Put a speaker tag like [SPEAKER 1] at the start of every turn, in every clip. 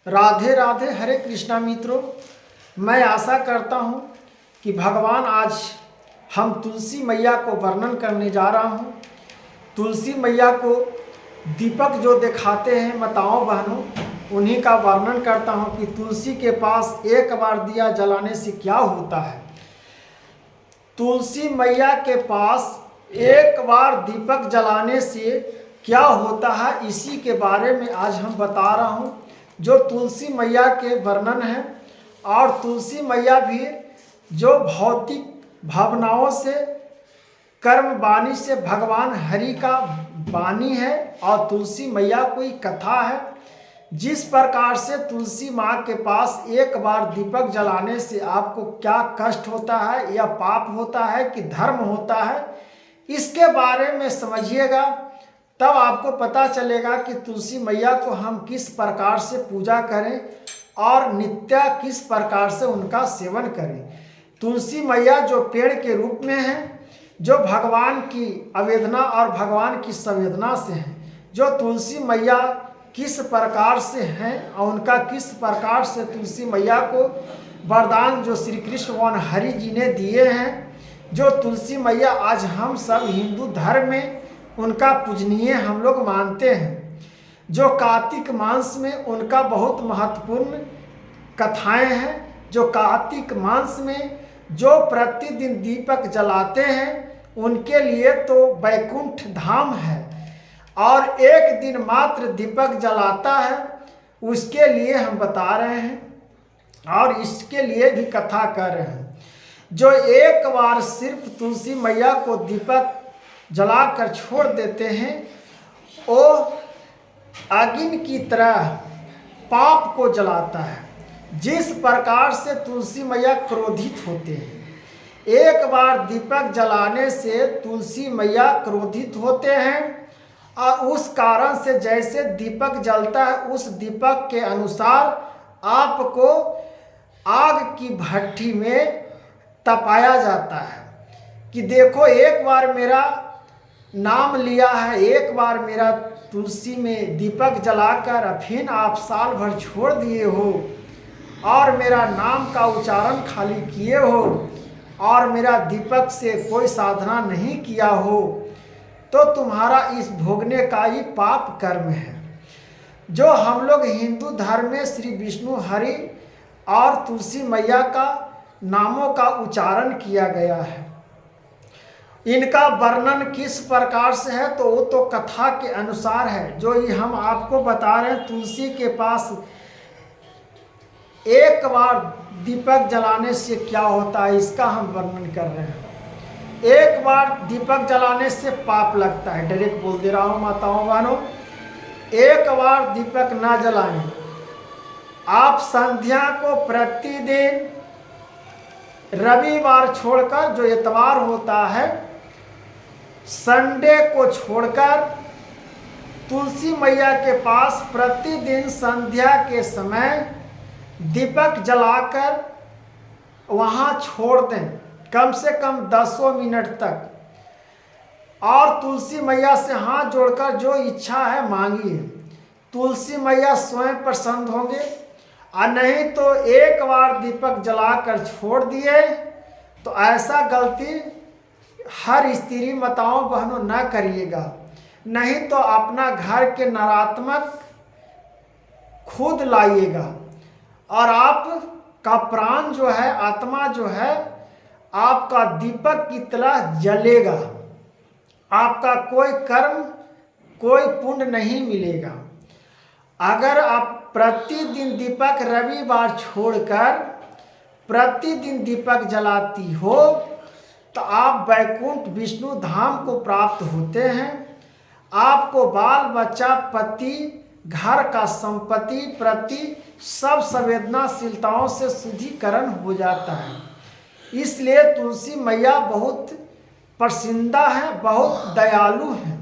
[SPEAKER 1] राधे राधे। हरे कृष्णा मित्रों, मैं आशा करता हूँ कि भगवान आज हम तुलसी मैया को वर्णन करने जा रहा हूँ। तुलसी मैया को दीपक जो दिखाते हैं माताओं बहनों, उन्हीं का वर्णन करता हूँ कि तुलसी के पास एक बार दिया जलाने से क्या होता है। तुलसी मैया के पास एक बार दीपक जलाने से क्या होता है, इसी के बारे में आज हम बता रहा हूँ। जो तुलसी मैया के वर्णन है, और तुलसी मैया भी जो भौतिक भावनाओं से कर्म वाणी से भगवान हरि का वाणी है, और तुलसी मैया कोई कथा है। जिस प्रकार से तुलसी माँ के पास एक बार दीपक जलाने से आपको क्या कष्ट होता है, या पाप होता है कि धर्म होता है, इसके बारे में समझिएगा, तब आपको पता चलेगा कि तुलसी मैया को हम किस प्रकार से पूजा करें और नित्य किस प्रकार से उनका सेवन करें। तुलसी मैया जो पेड़ के रूप में है, जो भगवान की आवेदना और भगवान की संवेदना से है, जो तुलसी मैया किस प्रकार से हैं और उनका किस प्रकार से तुलसी मैया को वरदान जो श्री कृष्ण भगवान हरि जी ने दिए हैं, जो तुलसी मैया आज हम सब हिंदू धर्म में उनका पूजनीय हम लोग मानते हैं। जो कार्तिक मास में उनका बहुत महत्वपूर्ण कथाएं हैं। जो कार्तिक मास में जो प्रतिदिन दीपक जलाते हैं, उनके लिए तो वैकुंठ धाम है, और एक दिन मात्र दीपक जलाता है, उसके लिए हम बता रहे हैं और इसके लिए भी कथा कर रहे हैं। जो एक बार सिर्फ तुलसी मैया को दीपक जलाकर छोड़ देते हैं, वो अग्नि की तरह पाप को जलाता है। जिस प्रकार से तुलसी मैया क्रोधित होते हैं, एक बार दीपक जलाने से तुलसी मैया क्रोधित होते हैं, और उस कारण से जैसे दीपक जलता है, उस दीपक के अनुसार आपको आग की भट्ठी में तपाया जाता है कि देखो एक बार मेरा नाम लिया है, एक बार मेरा तुलसी में दीपक जलाकर फिर आप साल भर छोड़ दिए हो, और मेरा नाम का उच्चारण खाली किए हो, और मेरा दीपक से कोई साधना नहीं किया हो, तो तुम्हारा इस भोगने का ही पाप कर्म है। जो हम लोग हिंदू धर्म में श्री विष्णु हरि और तुलसी मैया का नामों का उच्चारण किया गया है, इनका वर्णन किस प्रकार से है, तो वो तो कथा के अनुसार है। जो ये हम आपको बता रहे हैं, तुलसी के पास एक बार दीपक जलाने से क्या होता है, इसका हम वर्णन कर रहे हैं। एक बार दीपक जलाने से पाप लगता है, डायरेक्ट बोल दे रहा हूँ माताओं बहनों। एक बार दीपक ना जलाएं, आप संध्या को प्रतिदिन रविवार छोड़कर, जो इतवार होता है, संडे को छोड़कर तुलसी मैया के पास प्रतिदिन संध्या के समय दीपक जलाकर वहाँ छोड़ दें, कम से कम 10 मिनट तक, और तुलसी मैया से हाथ जोड़कर जो इच्छा है मांगिए। तुलसी मैया स्वयं प्रसन्न होंगे। और नहीं तो एक बार दीपक जलाकर छोड़ दिए, तो ऐसा गलती हर स्त्री माताओं बहनों न करिएगा, नहीं तो अपना घर के नकारात्मक खुद लाइएगा, और आपका प्राण जो है, आत्मा जो है, आपका दीपक की तरह जलेगा। आपका कोई कर्म, कोई पुण्य नहीं मिलेगा। अगर आप प्रतिदिन दीपक रविवार छोड़कर प्रतिदिन दीपक जलाती हो, तो आप वैकुंठ विष्णु धाम को प्राप्त होते हैं। आपको बाल बच्चा, पति, घर का संपत्ति प्रति सब संवेदनाशीलताओं से शुद्धिकरण हो जाता है। इसलिए तुलसी मैया बहुत प्रसिद्धा है, बहुत दयालु है।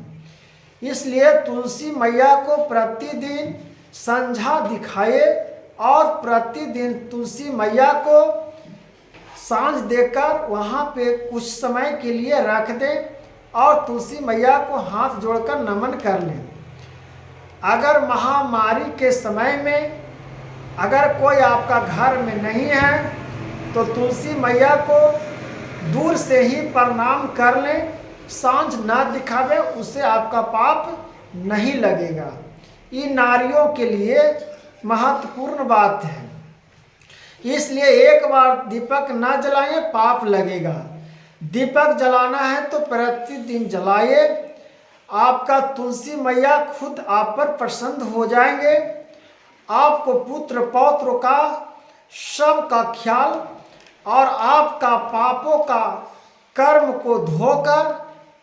[SPEAKER 1] इसलिए तुलसी मैया को प्रतिदिन संझा दिखाए, और प्रतिदिन तुलसी मैया को सांझ देकर वहाँ पे कुछ समय के लिए रख दें, और तुलसी मैया को हाथ जोड़कर नमन कर लें। अगर महामारी के समय में अगर कोई आपका घर में नहीं है तो तुलसी मैया को दूर से ही प्रणाम कर लें, सांझ ना दिखावे, उससे आपका पाप नहीं लगेगा। ये नारियों के लिए महत्वपूर्ण बात है, इसलिए एक बार दीपक ना जलाएं, पाप लगेगा। दीपक जलाना है तो प्रतिदिन जलाइए, आपका तुलसी मैया खुद आप पर प्रसन्न हो जाएंगे। आपको पुत्र पौत्र का सब का ख्याल और आपका पापों का कर्म को धोकर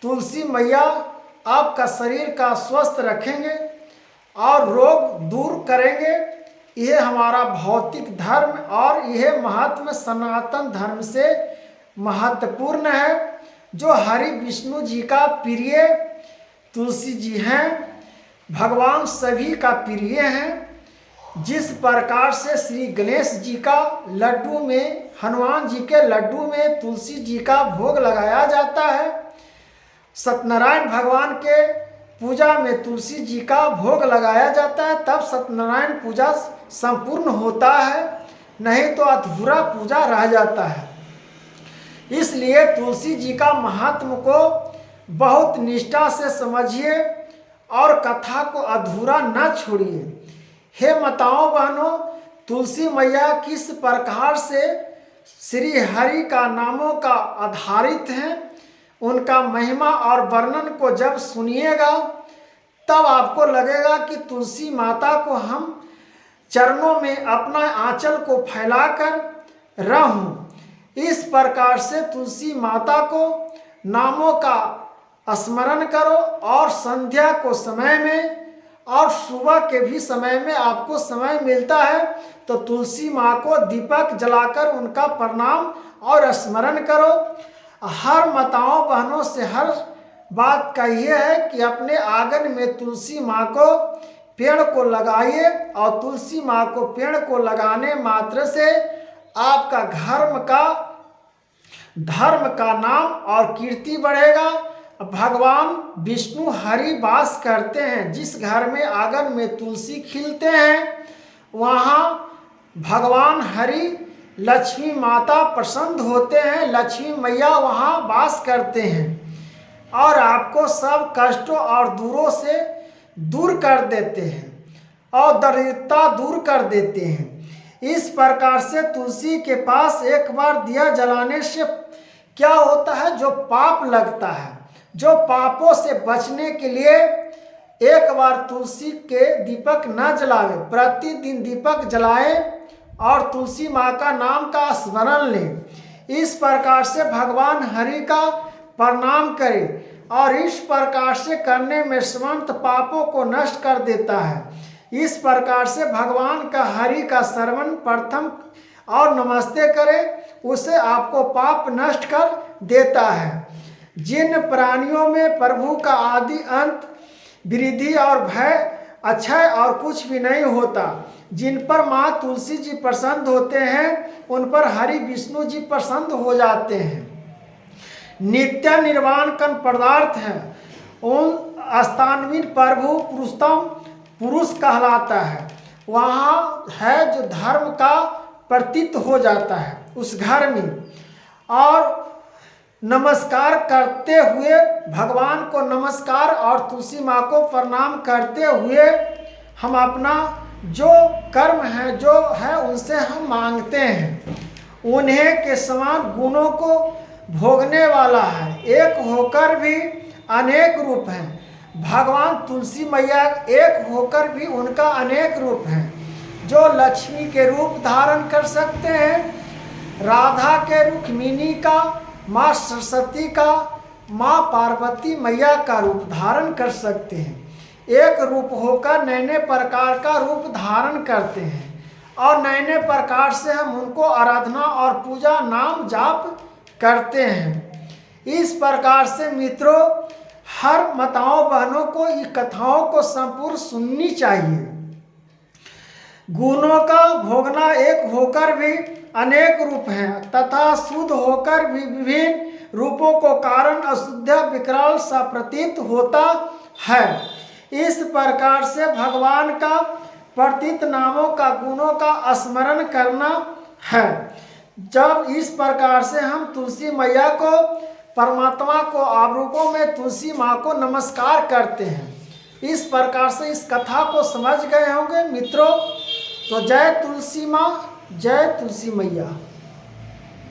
[SPEAKER 1] तुलसी मैया आपका शरीर का स्वस्थ रखेंगे और रोग दूर करेंगे। यह हमारा भौतिक धर्म और यह महत्व सनातन धर्म से महत्वपूर्ण है। जो हरि विष्णु जी का प्रिय तुलसी जी हैं, भगवान सभी का प्रिय हैं। जिस प्रकार से श्री गणेश जी का लड्डू में, हनुमान जी के लड्डू में तुलसी जी का भोग लगाया जाता है, सत्यनारायण भगवान के पूजा में तुलसी जी का भोग लगाया जाता है, तब सत्यनारायण पूजा संपूर्ण होता है, नहीं तो अधूरा पूजा रह जाता है। इसलिए तुलसी जी का महात्म को बहुत निष्ठा से समझिए और कथा को अधूरा न छोड़िए। हे माताओं बहनों, तुलसी मैया किस प्रकार से श्री हरि का नामों का आधारित हैं, उनका महिमा और वर्णन को जब सुनिएगा तब आपको लगेगा कि तुलसी माता को हम चरणों में अपना आंचल को फैलाकर रहूं। इस प्रकार से तुलसी माता को नामों का स्मरण करो और संध्या को समय में और सुबह के भी समय में आपको समय मिलता है तो तुलसी माँ को दीपक जलाकर उनका प्रणाम और स्मरण करो। हर माताओं बहनों से हर बात का यह है कि अपने आंगन में तुलसी माँ को पेड़ को लगाइए और तुलसी माँ को पेड़ को लगाने मात्र से आपका धर्म का नाम और कीर्ति बढ़ेगा। भगवान विष्णु हरि वास करते हैं। जिस घर में आंगन में तुलसी खिलते हैं वहाँ भगवान हरि लक्ष्मी माता प्रसन्न होते हैं, लक्ष्मी मैया वहाँ वास करते हैं और आपको सब कष्टों और दूरों से दूर कर देते हैं और दरिद्रता दूर कर देते हैं। इस प्रकार से तुलसी के पास एक बार दिया जलाने से क्या होता है, जो पाप लगता है, जो पापों से बचने के लिए एक बार तुलसी के दीपक न जलावे, प्रतिदिन दीपक जलाएं और तुलसी माँ का नाम का स्मरण लें। इस प्रकार से भगवान हरि का प्रणाम करें और इस प्रकार से करने में समस्त पापों को नष्ट कर देता है। इस प्रकार से भगवान का हरि का श्रवण प्रथम और नमस्ते करें, उसे आपको पाप नष्ट कर देता है। जिन प्राणियों में प्रभु का आदि अंत वृद्धि और भय अक्षय और कुछ भी नहीं होता, जिन पर माँ तुलसी जी प्रसन्न होते हैं उन पर हरि विष्णु जी प्रसन्न हो जाते हैं। नित्य निर्वाण कन पदार्थ है, उन स्थानवीन प्रभु पुरुषोत्तम पुरुष कहलाता है। वहाँ है जो धर्म का प्रतीत हो जाता है उस घर में। और नमस्कार करते हुए भगवान को नमस्कार और तुलसी माँ को प्रणाम करते हुए हम अपना जो कर्म है जो है उनसे हम मांगते हैं। उन्हें के समान गुणों को भोगने वाला है, एक होकर भी अनेक रूप हैं। भगवान तुलसी मैया एक होकर भी उनका अनेक रूप हैं, जो लक्ष्मी के रूप धारण कर सकते हैं, राधा के रुक्मिणी का, माँ सरस्वती का, माँ पार्वती मैया का रूप धारण कर सकते हैं। एक रूप होकर नए नए प्रकार का रूप धारण करते हैं और नए नए प्रकार से हम उनको आराधना और पूजा नाम जाप करते हैं। इस प्रकार से मित्रों, हर माताओं बहनों को ये कथाओं को संपूर्ण सुननी चाहिए। गुणों का भोगना एक होकर भी अनेक रूप हैं तथा शुद्ध होकर भी विभिन्न रूपों को कारण अशुद्ध विकराल सा प्रतीत होता है। इस प्रकार से भगवान का प्रतीत नामों का गुणों का स्मरण करना है। जब इस प्रकार से हम तुलसी मैया को, परमात्मा को आवरूपों में तुलसी माँ को नमस्कार करते हैं। इस प्रकार से इस कथा को समझ गए होंगे मित्रों। तो जय तुलसी माँ, जय तुलसी मैया।